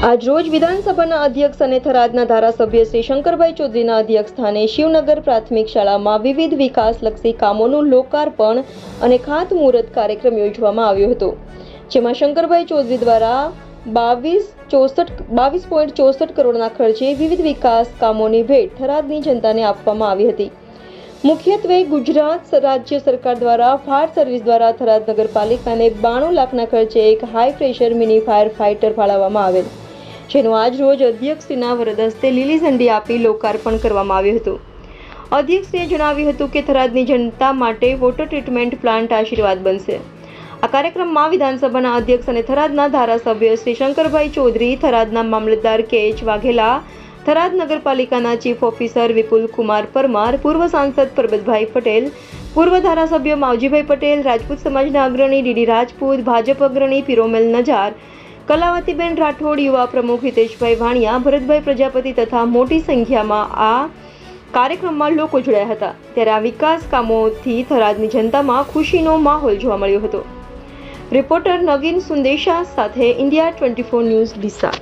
આજ રોજ વિધાનસભાના અધ્યક્ષ અને થરાદના ધારાસભ્ય શ્રી શંકરભાઈ ચૌધરીના અધ્યક્ષ સ્થાને શિવનગર પ્રાથમિક શાળામાં વિવિધ વિકાસલક્ષી કામોનું લોકાર્પણ અને ખાતમુહૂર્ત કાર્યક્રમ યોજવામાં આવ્યો હતો, જેમાં શંકરભાઈ ચૌધરી દ્વારા 22.64 કરોડના ખર્ચે વિવિધ વિકાસ કામોની ભેટ થરાદની જનતાને આપવામાં આવી હતી। મુખ્યત્વે ગુજરાત રાજ્ય સરકાર દ્વારા ફાયર સર્વિસ દ્વારા થરાદ નગરપાલિકાને 92 લાખના ખર્ચે એક high pressure mini fire fighter ફાળવવામાં આવેલ, જેનું આજ રોજ અધ્યક્ષશ્રીના વરદ હસ્તે લીલી ઝંડી આપી લોકાર્પણ કરવામાં આવ્યું હતું। અધ્યક્ષશ્રીએ જણાવ્યું હતું કે થરાદની જનતા માટે વોટર ટ્રીટમેન્ટ પ્લાન્ટ આશીર્વાદ બનશે। આ કાર્યક્રમમાં વિધાનસભાના અધ્યક્ષ અને થરાદના ધારાસભ્ય શ્રી શંકરભાઈ ચૌધરી, થરાદના મામલતદાર કે.એચ. વાઘેલા, થરાદ નગરપાલિકાના ચીફ ઓફિસર વિપુલ કુમાર પરમાર, પૂર્વ સાંસદ પરબતભાઈ પટેલ, પૂર્વ ધારાસભ્ય માવજીભાઈ પટેલ, રાજપૂત સમાજના અગ્રણી ડીડી રાજપૂત, ભાજપ અગ્રણી પિરોમેલ નજાર, કલાવતીબેન રાઠોડ, યુવા પ્રમુખ હિતેશભાઈ વાણિયા, ભરતભાઈ પ્રજાપતિ તથા મોટી સંખ્યામાં આ કાર્યક્રમમાં લોકો જોડાયા હતા। ત્યારે આ વિકાસ કામોથી થરાદની જનતામાં ખુશીનો માહોલ જોવા મળ્યો હતો। રિપોર્ટર નગીન સુંદેશા સાથે ઇન્ડિયા 24 ન્યૂઝ ડીસા।